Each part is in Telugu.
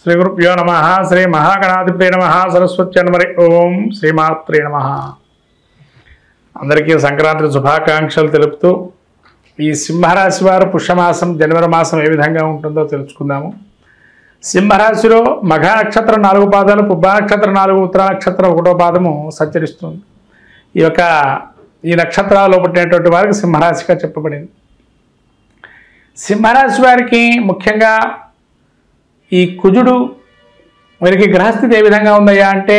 శ్రీగురుభ్యో నమ శ్రీ మహాగణాధిపతే నమ సరస్వత్యన్మరి ఓం శ్రీమాత్రే నమ. అందరికీ సంక్రాంతి శుభాకాంక్షలు తెలుపుతూ ఈ సింహరాశి వారు పుష్యమాసం జనవరి మాసం ఏ విధంగా ఉంటుందో తెలుసుకుందాము. సింహరాశిలో మఘ నక్షత్రం 4 పాదాలు, పుబ్బ నక్షత్రం 4, ఉత్తర నక్షత్రం 1వ పాదము సంచరిస్తుంది. ఈ నక్షత్రాల్లో పుట్టినటువంటి వారికి సింహరాశిగా చెప్పబడింది. సింహరాశి వారికి ముఖ్యంగా ఈ కుజుడు వీరికి గ్రహస్థితి ఏ విధంగా ఉందయ్యా అంటే,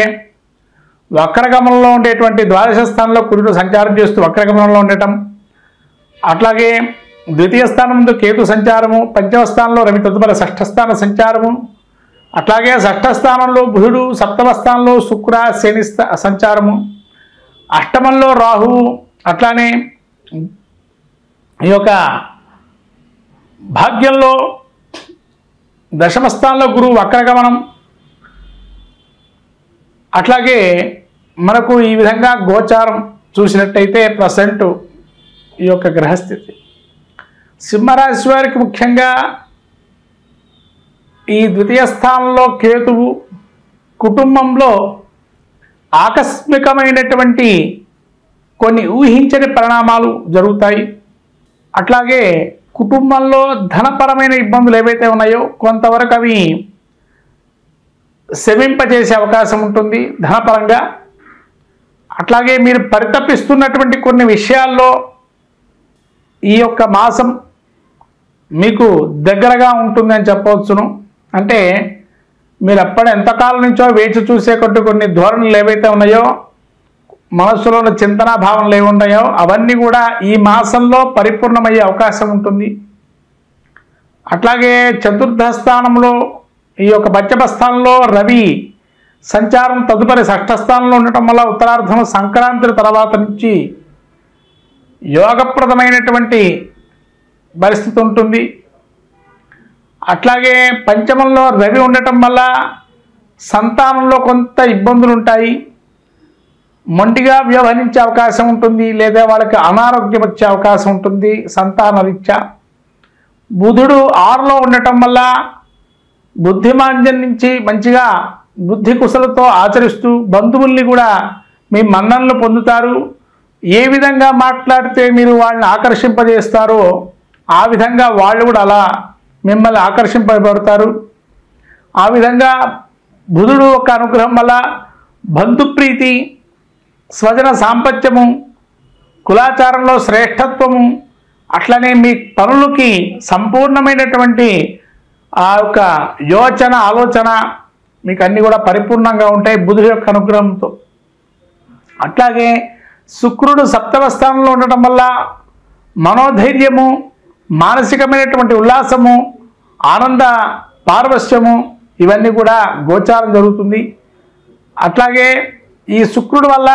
వక్రగమనంలో ఉండేటువంటి ద్వాదశ స్థానంలో కుజుడు సంచారం చేస్తూ వక్రగమనంలో ఉండటం, అట్లాగే ద్వితీయ స్థానం ముందు కేతు సంచారము, పంచమ స్థానంలో రవి తదుపరి షష్ఠ స్థాన సంచారము, అట్లాగే షష్ఠ స్థానంలో బుధుడు, సప్తమ స్థానంలో శుక్ర శని సంచారము, అష్టమంలో రాహువు, అట్లానే ఈ యొక్క భాగ్యంలో దశమ స్థానంలో గురువు వక్రగమనం. అట్లాగే మనకు ఈ విధంగా గోచారం చూసినట్టయితే ప్రజెంట్ ఈ యొక్క గ్రహస్థితి సింహరాశి వారికి ముఖ్యంగా ఈ ద్వితీయ స్థానంలో కేతువు, కుటుంబంలో ఆకస్మికమైనటువంటి కొన్ని ఊహించని పరిణామాలు జరుగుతాయి. అట్లాగే కుటుంబంలో ధనపరమైన ఇబ్బందులు ఏవైతే ఉన్నాయో కొంతవరకు అవి శమింపజేసే అవకాశం ఉంటుంది ధనపరంగా. అట్లాగే మీరు పరితపిస్తున్నటువంటి కొన్ని విషయాల్లో ఈ యొక్క మాసం మీకు దగ్గరగా ఉంటుందని చెప్పవచ్చును. అంటే మీరు ఎంతకాలం నుంచో వేచి చూసే కొన్ని ధోరణులు ఏవైతే ఉన్నాయో, మనస్సులో ఉన్న చింతనా భావనలు ఏమి ఉన్నాయో అవన్నీ కూడా ఈ మాసంలో పరిపూర్ణమయ్యే అవకాశం ఉంటుంది. అట్లాగే చతుర్థ స్థానంలో ఈ యొక్క పంచమ స్థానంలో రవి సంచారం తదుపరి షష్ఠ స్థానంలో ఉండటం వల్ల ఉత్తరార్ధం సంక్రాంతి తర్వాత నుంచి యోగప్రదమైనటువంటి పరిస్థితి ఉంటుంది. అట్లాగే పంచమంలో రవి ఉండటం వల్ల సంతానంలో కొంత ఇబ్బందులు ఉంటాయి, మొండిగా వ్యవహరించే అవకాశం ఉంటుంది, లేదా వాళ్ళకి అనారోగ్యం వచ్చే అవకాశం ఉంటుంది సంతాన రీత్యా. బుధుడు 6లో ఉండటం వల్ల బుద్ధిమాంద్యం నుంచి మంచిగా బుద్ధి కుశలతో ఆచరిస్తూ బంధువుల్ని కూడా మీ మన్ననలు పొందుతారు. ఏ విధంగా మాట్లాడితే మీరు వాళ్ళని ఆకర్షింపజేస్తారో ఆ విధంగా వాళ్ళు కూడా అలా మిమ్మల్ని ఆకర్షింపబడతారు. ఆ విధంగా బుధుడు ఒక అనుగ్రహం వల్ల బంధుప్రీతి, స్వజన సాంపత్యము, కులాచారంలో శ్రేష్టత్వము, అట్లనే మీ పనులకి సంపూర్ణమైనటువంటి ఆ యొక్క యోచన ఆలోచన మీకు అన్నీ కూడా పరిపూర్ణంగా ఉంటాయి బుధుడు యొక్క అనుగ్రహంతో. అట్లాగే శుక్రుడు సప్తమ స్థానంలో ఉండటం వల్ల మనోధైర్యము, మానసికమైనటువంటి ఉల్లాసము, ఆనంద పారవశ్యము ఇవన్నీ కూడా గోచారం జరుగుతుంది. అట్లాగే ఈ శుక్రుడు వల్ల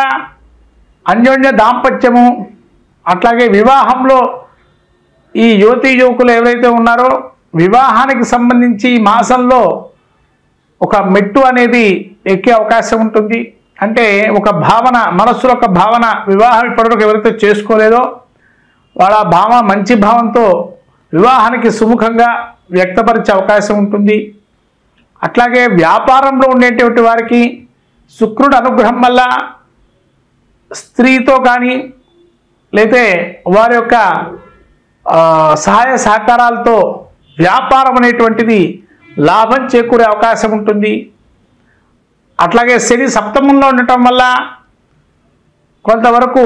అన్యోన్య దాంపత్యము, అట్లాగే వివాహంలో ఈ యువతీ యువకులు ఎవరైతే ఉన్నారో వివాహానికి సంబంధించి ఈ మాసంలో ఒక మెట్టు అనేది ఎక్కే అవకాశం ఉంటుంది. అంటే ఒక భావన, మనస్సులో ఒక భావన, వివాహం ఇప్పటివరకు ఎవరైతే చేసుకోలేదో వాళ్ళ భావ మంచి భావంతో వివాహానికి సుముఖంగా వ్యక్తపరిచే అవకాశం ఉంటుంది. అట్లాగే వ్యాపారంలో ఉండేటువంటి వారికి శుక్రుడు అనుగ్రహం వల్ల స్త్రీతో కానీ లేతే వారి యొక్క సహాయ సహకారాలతో వ్యాపారం అనేటువంటిది లాభం చేకూరే అవకాశం ఉంటుంది. అట్లాగే శని సప్తమంలో ఉండటం వల్ల కొంతవరకు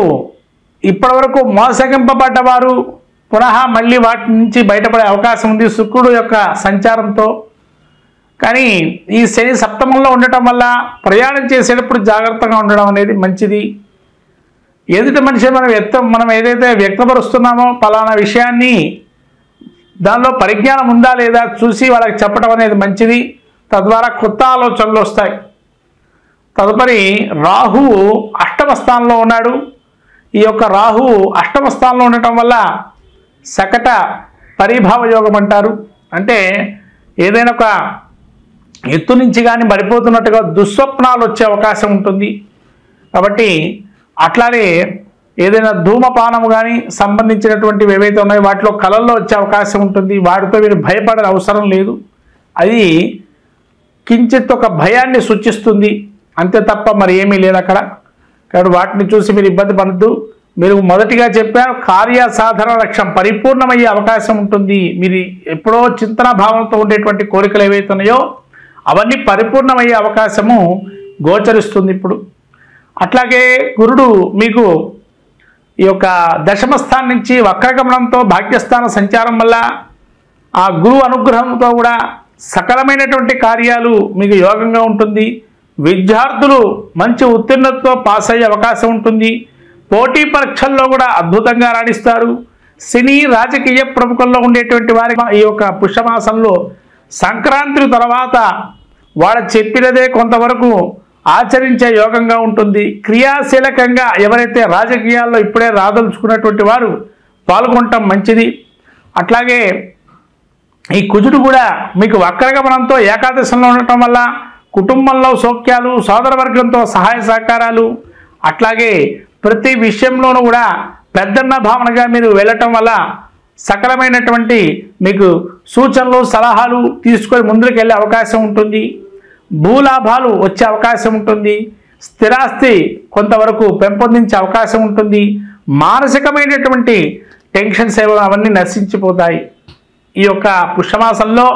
ఇప్పటివరకు మోసగింపబడ్డవారు పునః మళ్ళీ వాటి నుంచి బయటపడే అవకాశం ఉంది శుక్రుడు యొక్క సంచారంతో. కానీ ఈ శని సప్తమంలో ఉండటం వల్ల ప్రయాణం చేసేటప్పుడు జాగ్రత్తగా ఉండడం అనేది మంచిది. ఎదుటి మనిషి మనం ఏదైతే వ్యక్తపరుస్తున్నామో పలానా విషయాన్ని దానిలో పరిజ్ఞానం ఉందా లేదా చూసి వాళ్ళకి చెప్పడం అనేది మంచిది. తద్వారా కొత్త ఆలోచనలు వస్తాయి. తదుపరి రాహువు అష్టమ స్థానంలో ఉన్నాడు. ఈ యొక్క రాహువు అష్టమ స్థానంలో ఉండటం వల్ల శకట పరిభావ యోగం అంటారు. అంటే ఏదైనా ఒక ఎత్తు నుంచి కానీ పడిపోతున్నట్టుగా దుస్వప్నాలు వచ్చే అవకాశం ఉంటుంది. కాబట్టి అట్లానే ఏదైనా ధూమపానము కానీ సంబంధించినటువంటివి ఏవైతే ఉన్నాయో వాటిలో కళల్లో వచ్చే అవకాశం ఉంటుంది. వాటితో మీరు భయపడే అవసరం లేదు. అది కించిత్ ఒక భయాన్ని సూచిస్తుంది, అంతే తప్ప మరి ఏమీ లేదు అక్కడ. కాబట్టి వాటిని చూసి మీరు ఇబ్బంది పడద్దు. మీరు మొదటిగా చెప్పారు కార్యసాధన లక్ష్యం పరిపూర్ణమయ్యే అవకాశం ఉంటుంది. మీరు ఎప్పుడో చింతన భావంతో ఉండేటువంటి కోరికలు ఏవైతే ఉన్నాయో అవన్నీ పరిపూర్ణమయ్యే అవకాశము గోచరిస్తుంది ఇప్పుడు. అట్లాగే గురుడు మీకు ఈ యొక్క దశమ స్థానం నుంచి వక్రగమనంతో భాగ్యస్థాన సంచారం వల్ల ఆ గురువు అనుగ్రహంతో కూడా సకలమైనటువంటి కార్యాలు మీకు యోగంగా ఉంటుంది. విద్యార్థులు మంచి ఉత్తీర్ణతతో పాస్ అయ్యే అవకాశం ఉంటుంది. పోటీ పరీక్షల్లో కూడా అద్భుతంగా రాణిస్తారు. సినీ రాజకీయ ప్రముఖుల్లో ఉండేటువంటి వారి ఈ యొక్క పుష్యమాసంలో సంక్రాంతి తర్వాత వాడు చెప్పినదే కొంతవరకు ఆచరించే యోగంగా ఉంటుంది. క్రియాశీలకంగా ఎవరైతే రాజకీయాల్లో ఇప్పుడే రాదలుచుకున్నటువంటి వారు పాల్గొనటం మంచిది. అట్లాగే ఈ కుజుడు కూడా మీకు వక్రగమనంతో ఏకాదశంలో ఉండటం వల్ల కుటుంబంలో సౌఖ్యాలు, సోదరవర్గంతో సహాయ సహకారాలు, అట్లాగే ప్రతి విషయంలోనూ కూడా పెద్దన్న భావనగా మీరు వెళ్ళటం వల్ల సకలమైనటువంటి మీకు సూచనలు సలహాలు తీసుకొని ముందుకు వెళ్ళే అవకాశం ఉంటుంది. భూలాభాలు వచ్చే అవకాశం ఉంటుంది. స్థిరాస్తి కొంతవరకు పెంపొందించే అవకాశం ఉంటుంది. మానసికమైనటువంటి టెన్షన్స్ అవన్నీ నశించిపోతాయి. ఈ యొక్క పుష్యమాసంలో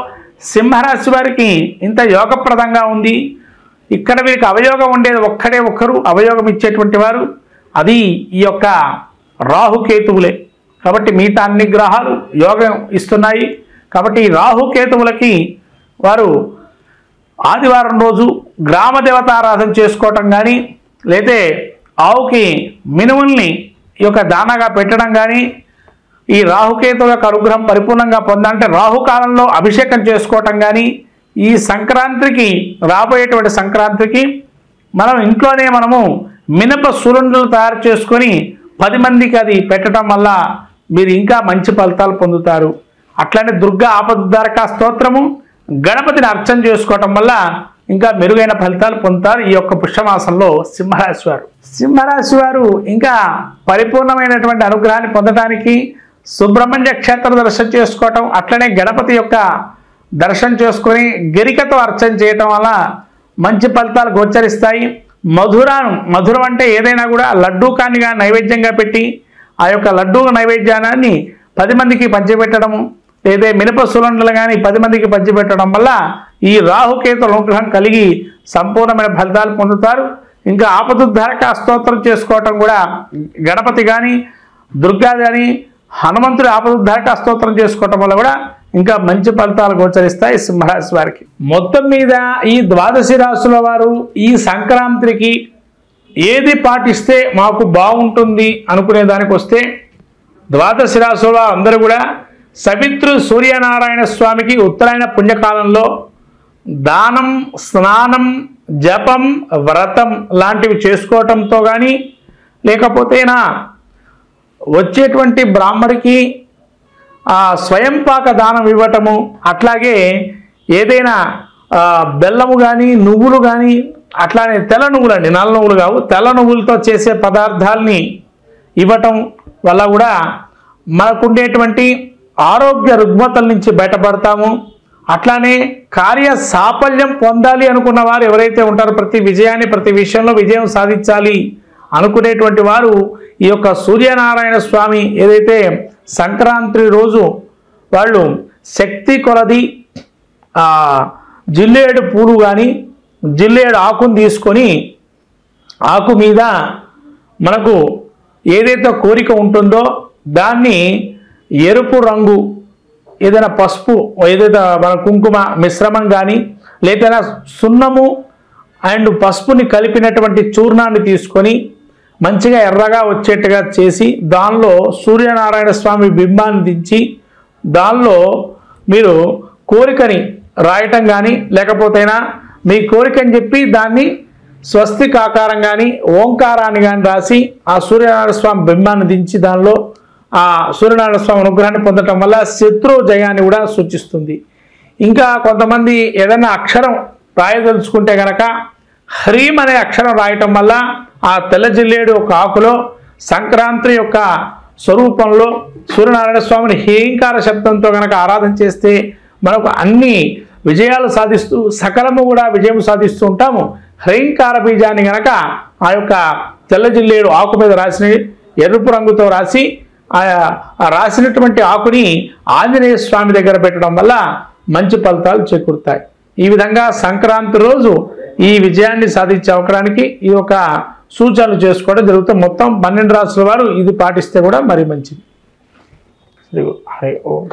సింహరాశి వారికి ఇంత యోగప్రదంగా ఉంది. ఇక్కడ వీరికి అవయోగం ఉండేది ఒక్కరు అవయోగం ఇచ్చేటువంటి వారు, అది ఈ యొక్క రాహుకేతువులే. కాబట్టి మిగతా అన్ని గ్రహాలు యోగం ఇస్తున్నాయి. కాబట్టి ఈ రాహుకేతువులకి వారు ఆదివారం రోజు గ్రామ దేవతారాధన చేసుకోవటం కానీ, లేదా ఆవుకి మినుముల్ని ఈ యొక్క దానాగా పెట్టడం కానీ, ఈ రాహుకేతువుల యొక్క అనుగ్రహం పరిపూర్ణంగా పొందాలంటే రాహుకాలంలో అభిషేకం చేసుకోవటం కానీ, ఈ సంక్రాంతికి రాబోయేటువంటి సంక్రాంతికి మనం ఇంట్లోనే మినప సురుండులు తయారు చేసుకొని 10 మందికి అది పెట్టడం వల్ల మీరు ఇంకా మంచి ఫలితాలు పొందుతారు. అట్లానే దుర్గా ఆపద్ధారక స్తోత్రము, గణపతిని అర్చన చేసుకోవటం వల్ల ఇంకా మెరుగైన ఫలితాలు పొందుతారు ఈ యొక్క పుష్యమాసంలో సింహరాశి వారు. సింహరాశి వారు ఇంకా పరిపూర్ణమైనటువంటి అనుగ్రహాన్ని పొందడానికి సుబ్రహ్మణ్య క్షేత్ర దర్శనం చేసుకోవటం, అట్లనే గణపతి యొక్క దర్శనం చేసుకొని గరికతో అర్చన చేయటం వల్ల మంచి ఫలితాలు గోచరిస్తాయి. మధురం అంటే ఏదైనా కూడా లడ్డూ కానిగా నైవేద్యంగా పెట్టి ఆ యొక్క లడ్డూ నైవేద్యాన్ని 10 మందికి పంచిపెట్టడము, లేదా మినప సులండలు కానీ 10 మందికి పంచిపెట్టడం వల్ల ఈ రాహుకేతు అనుగ్రహం కలిగి సంపూర్ణమైన ఫలితాలు పొందుతారు. ఇంకా ఆపదుద్ధారక స్తోత్రం చేసుకోవటం కూడా గణపతి కానీ దుర్గా కానీ హనుమంతుడి ఆపదుద్ధారక స్తోత్రం చేసుకోవటం వల్ల కూడా ఇంకా మంచి ఫలితాలు గోచరిస్తాయి సింహరాశి వారికి. మొత్తం మీద ఈ ద్వాదశి రాశుల వారు ఈ సంక్రాంతికి ఏది పాటిస్తే మాకు బాగుంటుంది అనుకునే దానికి వస్తే ద్వాదశి రాశుల వారు అందరూ కూడా సవిత్రు సూర్యనారాయణ స్వామికి ఉత్తరాయణ పుణ్యకాలంలో దానం, స్నానం, జపం, వ్రతం లాంటివి చేసుకోవటంతో కానీ, లేకపోతేనా వచ్చేటువంటి బ్రాహ్మడికి స్వయం పాక దానం ఇవ్వటము, అట్లాగే ఏదైనా బెల్లము కానీ నువ్వులు కానీ, అట్లానే తెల్ల నువ్వులు అండి, నల్ల నువ్వులు కావు, తెల్ల నువ్వులతో చేసే పదార్థాలని ఇవ్వటం వల్ల కూడా మనకుండేటువంటి ఆరోగ్య రుగ్మతల నుంచి బయటపడతాము. అట్లానే కార్య సాఫల్యం పొందాలి అనుకున్న వారు ఎవరైతే ఉంటారో ప్రతి విషయంలో విజయం సాధించాలి అనుకునేటువంటి వారు ఈ యొక్క సూర్యనారాయణ స్వామి ఏదైతే సంక్రాంతి రోజు వాళ్ళు శక్తి కొలది జిల్లేడు పూలు కానీ జిల్లేడు ఆకును తీసుకొని ఆకు మీద మనకు ఏదైతే కోరిక ఉంటుందో దాన్ని ఎరుపు రంగు ఏదైనా పసుపు ఏదైతే మన కుంకుమ మిశ్రమం కానీ లేదా సున్నము అండ్ పసుపుని కలిపినటువంటి చూర్ణాన్ని తీసుకొని మంచిగా ఎర్రగా వచ్చేట్టుగా చేసి దానిలో సూర్యనారాయణ స్వామి బింబాన్ని దించి దానిలో మీరు కోరికని రాయటం కానీ లేకపోతేనా మీ కోరికని చెప్పి దాన్ని స్వస్తిక్ ఆకారం కానీ ఓంకారాన్ని కానీ రాసి ఆ సూర్యనారాయణ స్వామి బింబాన్ని దించి దానిలో ఆ సూర్యనారాయణ స్వామి అనుగ్రహాన్ని పొందటం వల్ల శత్రు జయాన్ని కూడా సూచిస్తుంది. ఇంకా కొంతమంది ఏదైనా అక్షరం రాయదలుచుకుంటే కనుక హ్రీం అనే అక్షరం రాయటం వల్ల ఆ తెల్ల జిల్లేడు ఒక ఆకులో సంక్రాంతి యొక్క స్వరూపంలో సూర్యనారాయణ స్వామిని హేంకార శబ్దంతో కనుక ఆరాధన చేస్తే మనకు అన్ని విజయాలు సాధిస్తూ సకలము కూడా విజయం సాధిస్తూ ఉంటాము. హ్రైంకార బీజాన్ని గనక ఆ యొక్క తెల్ల జిల్లేడు ఆకు మీద రాసి ఎరుపు రంగుతో రాసి ఆ రాసినటువంటి ఆకుని ఆంజనేయ స్వామి దగ్గర పెట్టడం వల్ల మంచి ఫలితాలు చేకూరుతాయి. ఈ విధంగా సంక్రాంతి రోజు ఈ విజయాన్ని సాధించే అవకాశానికి ఈ యొక్క సూచనలు చేసుకోవడం జరుగుతుంది. మొత్తం 12 రాసుల వారు ఇది పాటిస్తే కూడా మరి మంచిది. హరి ఓం.